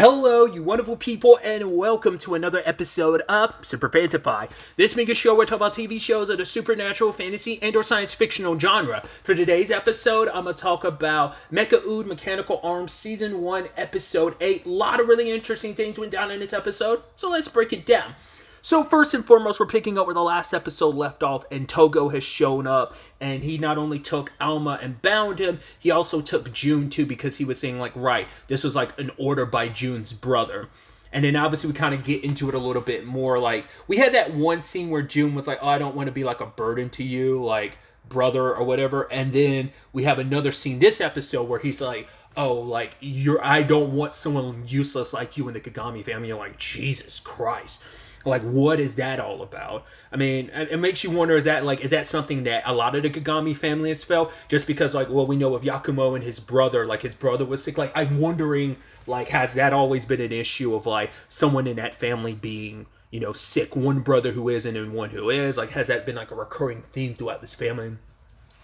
Hello, you wonderful people, and welcome to another episode of Super Fantify. This mega show where I talk about TV shows of the supernatural, fantasy, and/or science fictional genre. For today's episode, I'm going to talk about Mecha-Ude Mechanical Arms Season 1, Episode 8. A lot of really interesting things went down in this episode, so let's break it down. So first and foremost, we're picking up where the last episode left off, and Togo has shown up, and he not only took Alma and bound him, he also took June too, because he was saying like, right, this was like an order by June's brother. And then obviously we kind of get into it a little bit more. Like, we had that one scene where June was like, oh, I don't want to be like a burden to you, like brother or whatever. And then we have another scene this episode where he's like, oh, like, I don't want someone useless like you in the Kagami family. You're like, Jesus Christ. Like, what is that all about? I mean, it makes you wonder, is that something that a lot of the Kagami family has felt? Just because, like, well, we know of Yakumo and his brother, like, his brother was sick. Like, I'm wondering, like, has that always been an issue of, like, someone in that family being, you know, sick? One brother who isn't and one who is? Like, has that been, like, a recurring theme throughout this family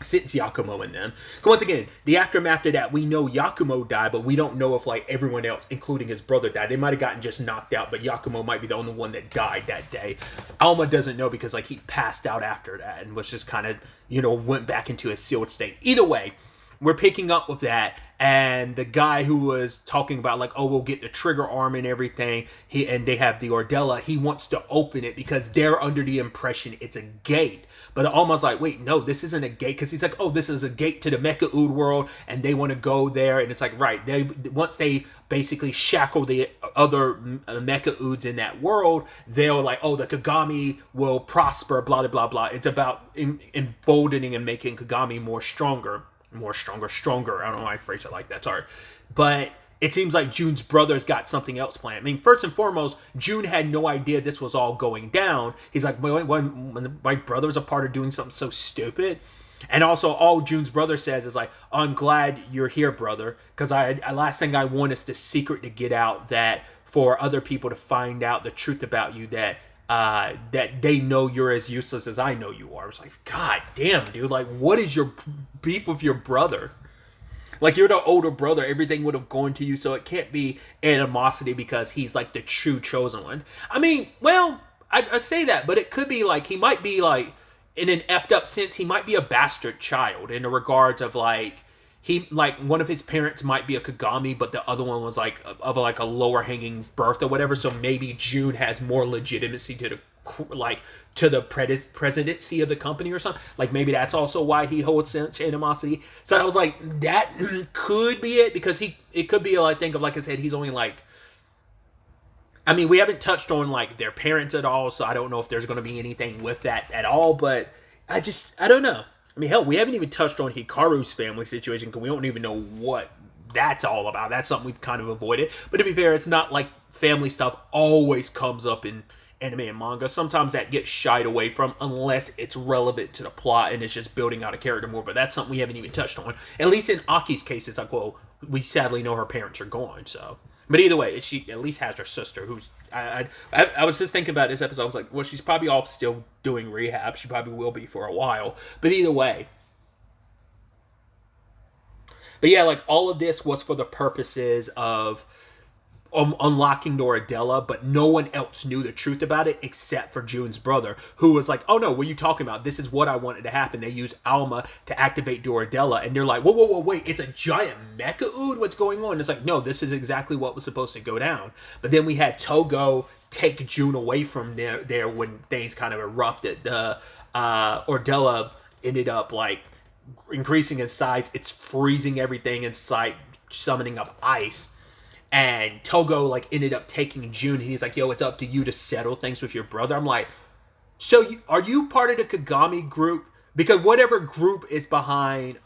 since Yakumo and them? Once again, the aftermath of that, we know Yakumo died, but we don't know if, like, everyone else, including his brother, died. They might have gotten just knocked out, but Yakumo might be the only one that died that day. Alma doesn't know because, like, he passed out after that and was just kind of, you know, went back into a sealed state. Either way, we're picking up with that, and the guy who was talking about, like, oh, we'll get the trigger arm and everything, and they have the Ordella, he wants to open it because they're under the impression it's a gate. But Alma's like, wait, no, this isn't a gate, because he's like, oh, this is a gate to the Mecha-Ude world, and they want to go there, and it's like, right, once they basically shackle the other Mecha-Udes in that world, they're like, oh, the Kagami will prosper, blah, blah, blah, blah. It's about emboldening and making Kagami more stronger. Stronger. I don't know why I phrase it like that. Sorry. But it seems like June's brother's got something else planned. I mean, first and foremost, June had no idea this was all going down. He's like, when my brother's a part of doing something so stupid. And also, all June's brother says is like, oh, I'm glad you're here, brother. Because last thing I want is the secret to get out, that for other people to find out the truth about you, that they know you're as useless as I know you are. It's like, God damn, dude. Like, what is your beef with your brother? Like, you're the older brother. Everything would have gone to you, so it can't be animosity because he's, like, the true chosen one. I mean, well, I'd say that, but it could be, like, he might be, like, in an effed up sense, he might be a bastard child in the regards of, like, one of his parents might be a Kagami, but the other one was like of a lower hanging birth or whatever. So maybe June has more legitimacy to the presidency of the company or something. Like, maybe that's also why he holds such animosity. So I was like, that could be it, because it could be, I think of, like I said, he's only like, I mean, we haven't touched on, like, their parents at all, so I don't know if there's going to be anything with that at all, but I don't know. I mean, hell, we haven't even touched on Hikaru's family situation, because we don't even know what that's all about. That's something we've kind of avoided. But to be fair, it's not like family stuff always comes up in anime and manga. Sometimes that gets shied away from unless it's relevant to the plot and it's just building out a character more. But that's something we haven't even touched on. At least in Aki's case, it's like, well, we sadly know her parents are gone, so... But either way, she at least has her sister, who's... I was just thinking about this episode. I was like, well, she's probably off still doing rehab. She probably will be for a while. But either way. But yeah, like, all of this was for the purposes of unlocking the Ordella, but no one else knew the truth about it except for June's brother, who was like, oh no, what are you talking about? This is what I wanted to happen. They used Alma to activate the Ordella, and they're like, whoa, wait, it's a giant Mecha-Ude? What's going on? It's like, no, this is exactly what was supposed to go down. But then we had Togo take June away from there when things kind of erupted. The Ordella ended up, like, increasing in size. It's freezing everything in sight, summoning up ice. And Togo, like, ended up taking June, and he's like, yo, it's up to you to settle things with your brother. I'm like, so are you part of the Kagami group? Because whatever group is behind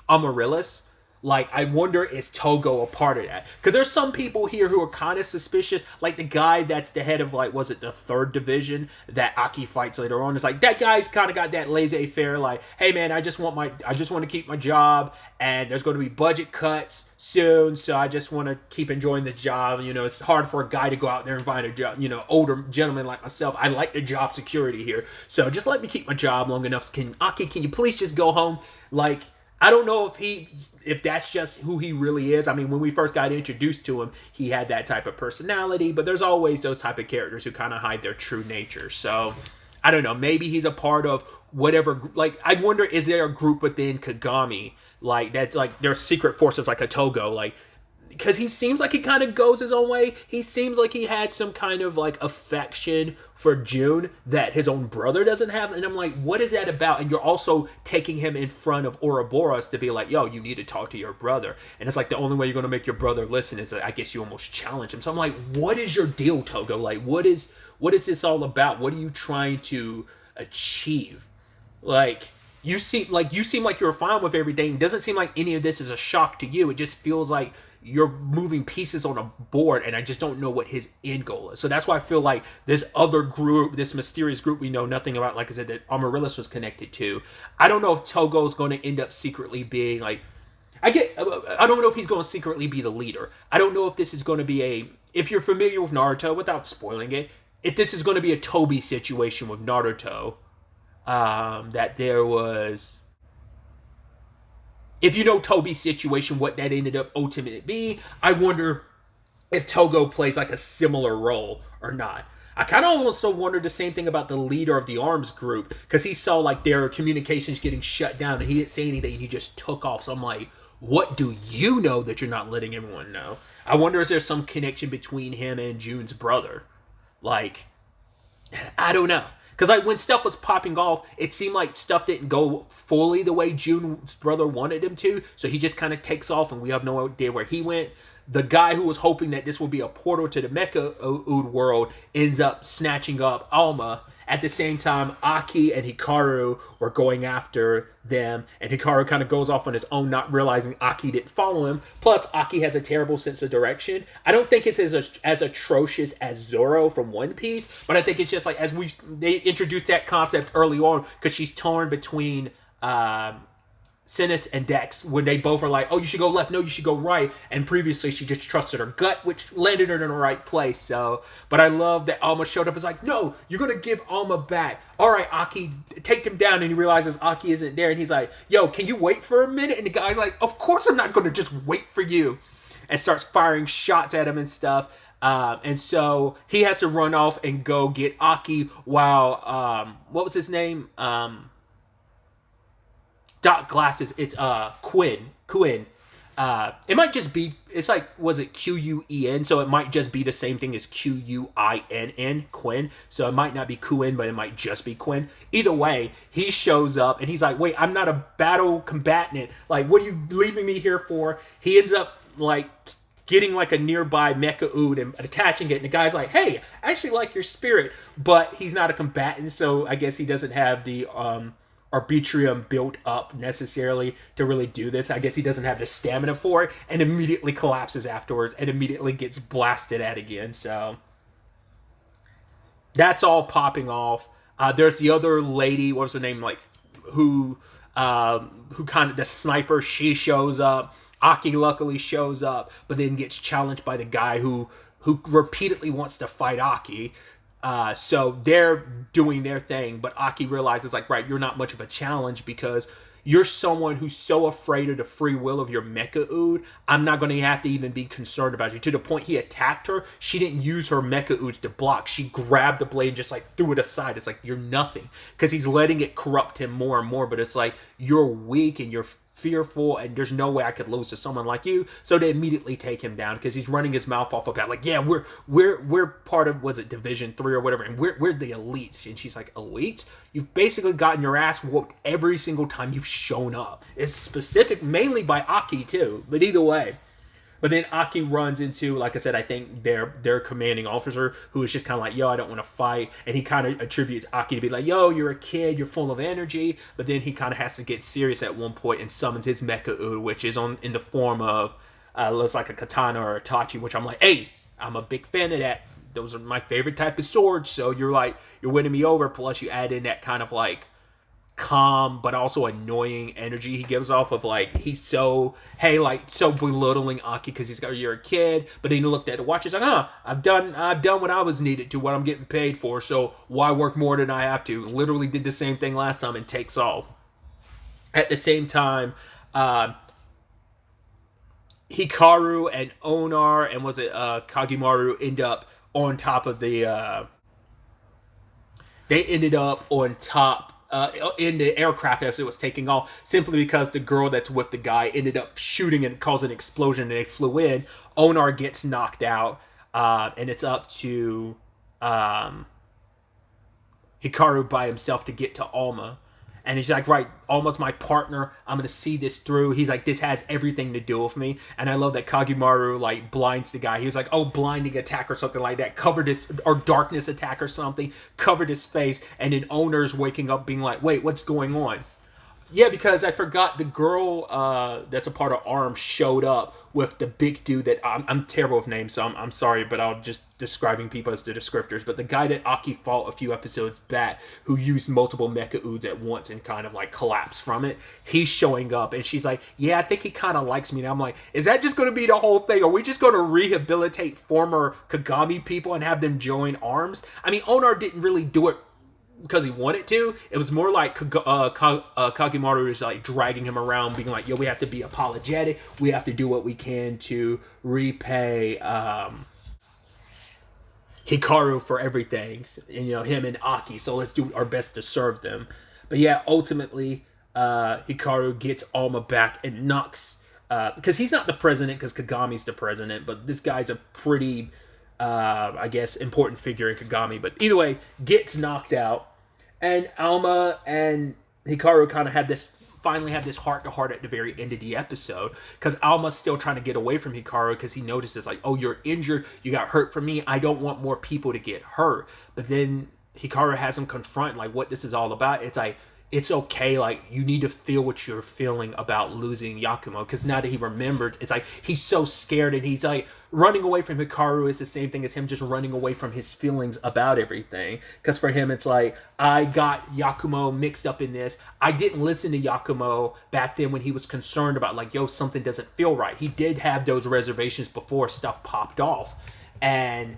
Amaryllis, like, I wonder, is Togo a part of that? Because there's some people here who are kind of suspicious. Like, the guy that's the head of, like, was it the 3rd division that Aki fights later on? It's like, that guy's kind of got that laissez-faire, like, hey man, I just want to keep my job, and there's going to be budget cuts soon, so I just want to keep enjoying this job. You know, it's hard for a guy to go out there and find a job, you know, older gentleman like myself. I like the job security here, so just let me keep my job long enough. Aki, can you please just go home? Like, I don't know if that's just who he really is. I mean, when we first got introduced to him, he had that type of personality, but there's always those type of characters who kind of hide their true nature. So I don't know. Maybe he's a part of whatever. Like, I wonder, is there a group within Kagami like that's like their secret forces, like a Togo, like, because he seems like he kind of goes his own way. He seems like he had some kind of like affection for June that his own brother doesn't have. And I'm like, what is that about? And you're also taking him in front of Ouroboros to be like, yo, you need to talk to your brother. And it's like the only way you're going to make your brother listen is I guess you almost challenge him. So I'm like, what is your deal, Togo? Like, what is this all about? What are you trying to achieve? Like, you seem like you're fine with everything. It doesn't seem like any of this is a shock to you. It just feels like you're moving pieces on a board, and I just don't know what his end goal is. So that's why I feel like this other group, this mysterious group we know nothing about, like I said, that Amaryllis was connected to, I don't know if Togo's going to end up secretly being like, I don't know if he's going to secretly be the leader. I don't know if this is going to be if you're familiar with Naruto, without spoiling it, if this is going to be a Toby situation with Naruto, that there was, if you know Toby's situation, what that ended up ultimately being, I wonder if Togo plays like a similar role or not. I kind of also wondered the same thing about the leader of the arms group, because he saw like their communications getting shut down and he didn't say anything, he just took off. So I'm like, what do you know that you're not letting everyone know? I wonder if there's some connection between him and June's brother. Like, I don't know. Because like when stuff was popping off, it seemed like stuff didn't go fully the way June's brother wanted him to. So he just kind of takes off and we have no idea where he went. The guy who was hoping that this would be a portal to the Mecha-Ude world ends up snatching up Alma. At the same time, Aki and Hikaru were going after them, and Hikaru kind of goes off on his own, not realizing Aki didn't follow him. Plus, Aki has a terrible sense of direction. I don't think it's as atrocious as Zoro from One Piece, but I think it's just like, as they introduced that concept early on, because she's torn between Sinus and Dex, when they both are like, oh, you should go left, no, you should go right, and previously she just trusted her gut, which landed her in the right place. So, but I love that Alma showed up and was like, no, you're gonna give Alma back. All right, Aki, take him down. And he realizes Aki isn't there, and he's like, yo, can you wait for a minute? And the guy's like, of course I'm not gonna just wait for you, and starts firing shots at him and stuff. And so he has to run off and go get Aki while what was his name? Doc Glasses, it's Quinn. It might just be, it's like, was it Quen? So it might just be the same thing as Quinn, Quinn. So it might not be Quinn, but it might just be Quinn. Either way, he shows up and he's like, wait, I'm not a battle combatant. Like, what are you leaving me here for? He ends up like getting like a nearby Mecha-Ude and attaching it, and the guy's like, hey, I actually like your spirit, but he's not a combatant, so I guess he doesn't have the Arbitrium built up necessarily to really do this. I guess he doesn't have the stamina for it, and immediately collapses afterwards and immediately gets blasted at again. So that's all popping off. There's the other lady, what was her name, like, who kind of, the sniper, she shows up. Aki luckily shows up, but then gets challenged by the guy who repeatedly wants to fight Aki. So they're doing their thing, but Aki realizes, like, right, you're not much of a challenge because you're someone who's so afraid of the free will of your Mecha-Ude. I'm not going to have to even be concerned about you. To the point he attacked her, she didn't use her Mecha-Udes to block. She grabbed the blade and just, like, threw it aside. It's like, you're nothing. Because he's letting it corrupt him more and more, but it's like, you're weak and you're fearful, and there's no way I could lose to someone like you. So they immediately take him down because he's running his mouth off about, like, yeah, we're part of, was it Division 3 or whatever, and we're the elites. And she's like, elites? You've basically gotten your ass whooped every single time you've shown up. It's specific mainly by Aki too, but either way. But then Aki runs into, like I said, I think their commanding officer, who is just kind of like, yo, I don't want to fight. And he kind of attributes Aki to be like, yo, you're a kid, you're full of energy. But then he kind of has to get serious at one point and summons his Mecha-Ude, which is in the form of, looks like a katana or a tachi, which I'm like, hey, I'm a big fan of that. Those are my favorite type of swords. So you're winning me over. Plus you add in that kind of like calm but also annoying energy he gives off of, like, he's so, hey, like, so belittling Aki because he's got, you're a kid, but then he looked at the watch, he's like, I've done what I was needed to, what I'm getting paid for, so why work more than I have to? Literally did the same thing last time and takes off. At the same time, uh, Hikaru and Onar and was it Kagimaru end up on top of the they ended up on top in the aircraft as it was taking off, simply because the girl that's with the guy ended up shooting and causing an explosion, and they flew in. Onar gets knocked out, and it's up to Hikaru by himself to get to Alma. And he's like, right, Alma's my partner. I'm going to see this through. He's like, this has everything to do with me. And I love that Kagimaru, like, blinds the guy. He was like, oh, blinding attack or something like that. Covered his, or darkness attack or something. Covered his face. And then Owner's waking up being like, wait, what's going on? Yeah, because I forgot the girl that's a part of ARM showed up with the big dude that I'm terrible with names, so I'm sorry, but I'll just describing people as the descriptors. But the guy that Aki fought a few episodes back, who used multiple Mecha-Udes at once and kind of like collapsed from it, he's showing up, and she's like, yeah, I think he kind of likes me. And I'm like, is that just going to be the whole thing? Are we just going to rehabilitate former Kagami people and have them join ARMS? I mean, Onar didn't really do it because he wanted to. It was more like Kagimaru is like dragging him around, being like, yo, we have to be apologetic, we have to do what we can to repay Hikaru for everything, and you know, him and Aki, so let's do our best to serve them. But yeah, ultimately Hikaru gets Alma back and knocks, because he's not the president, because Kagami's the president, but this guy's a pretty I guess important figure in Kagami. But either way, gets knocked out, and Alma and Hikaru kind of finally have this heart-to-heart at the very end of the episode, because Alma's still trying to get away from Hikaru because he notices, like, oh, you're injured, you got hurt from me, I don't want more people to get hurt. But then Hikaru has him confront, like, what this is all about. It's like, it's okay, like, you need to feel what you're feeling about losing Yakumo, because now that he remembers, it's like, he's so scared, and he's like, running away from Hikaru is the same thing as him just running away from his feelings about everything, because for him, it's like, I got Yakumo mixed up in this, I didn't listen to Yakumo back then when he was concerned about, like, yo, something doesn't feel right. He did have those reservations before stuff popped off, and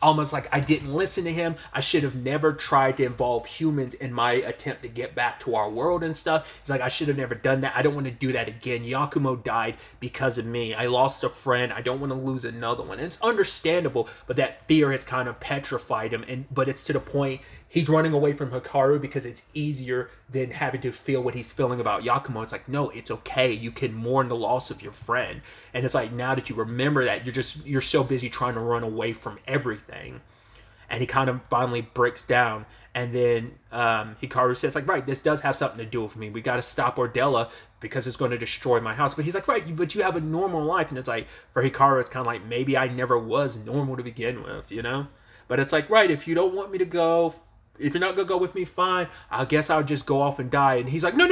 almost like, I didn't listen to him. I should have never tried to involve humans in my attempt to get back to our world and stuff. It's like, I should have never done that. I don't want to do that again. Yakumo died because of me. I lost a friend. I don't want to lose another one. And it's understandable, but that fear has kind of petrified him. But it's to the point he's running away from Hikaru because it's easier than having to feel what he's feeling about Yakumo. It's like, no, it's okay. You can mourn the loss of your friend. And it's like, now that you remember that, you're so busy trying to run away from everything. And he kind of finally breaks down. And then Hikaru says, like, right, this does have something to do with me. We got to stop Ordella because it's going to destroy my house. But he's like, right, but you have a normal life. And it's like, for Hikaru, it's kind of like, maybe I never was normal to begin with, you know? But it's like, right, if you don't want me to go, if you're not going to go with me, fine. I guess I'll just go off and die. And he's like, no,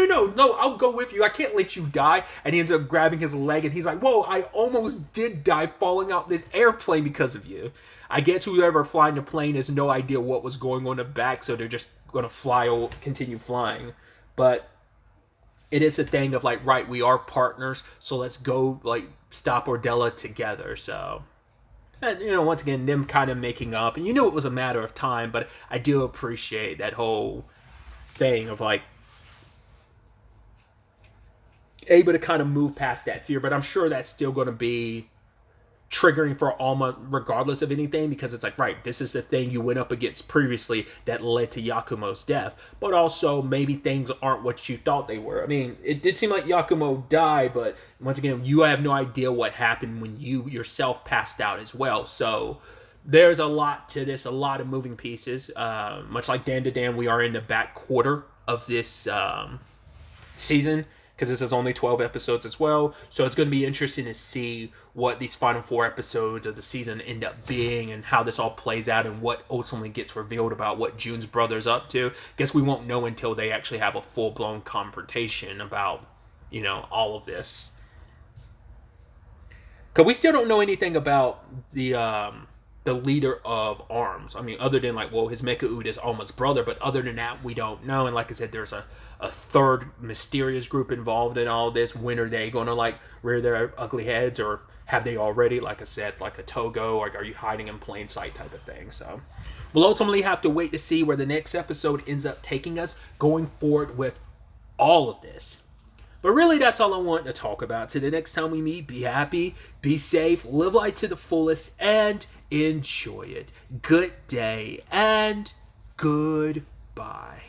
I'll go with you. I can't let you die. And he ends up grabbing his leg, and he's like, whoa, I almost did die falling out this airplane because of you. I guess whoever flying the plane has no idea what was going on in the back, so they're just going to continue flying. But it is a thing of like, right, we are partners, so let's go, like, stop Ordella together, so... And, you know, once again, them kind of making up. And you knew it was a matter of time, but I do appreciate that whole thing of, like, able to kind of move past that fear. But I'm sure that's still going to be triggering for Alma regardless of anything, because it's like, right, this is the thing you went up against previously that led to Yakumo's death. But also, maybe things aren't what you thought they were. I mean, it did seem like Yakumo died, but once again, you have no idea what happened when you yourself passed out as well. So there's a lot to this, a lot of moving pieces. Much like Dan to Dan, we are in the back quarter of this season, because this is only 12 episodes as well. So it's going to be interesting to see what these final 4 episodes of the season end up being, and how this all plays out, and what ultimately gets revealed about what June's brother's up to. Guess we won't know until they actually have a full-blown confrontation about, you know, all of this. Because we still don't know anything about the leader of ARMS. I mean, other than, like, well, his Mecha-Ude is Alma's brother, but other than that, we don't know. And like I said, there's a third mysterious group involved in all this. When are they going to, like, rear their ugly heads, or have they already? Like I said, like a Togo, or are you hiding in plain sight type of thing? So we'll ultimately have to wait to see where the next episode ends up taking us going forward with all of this. But really, that's all I want to talk about. Till the next time we meet, be happy, be safe, live life to the fullest, and enjoy it. Good day and goodbye.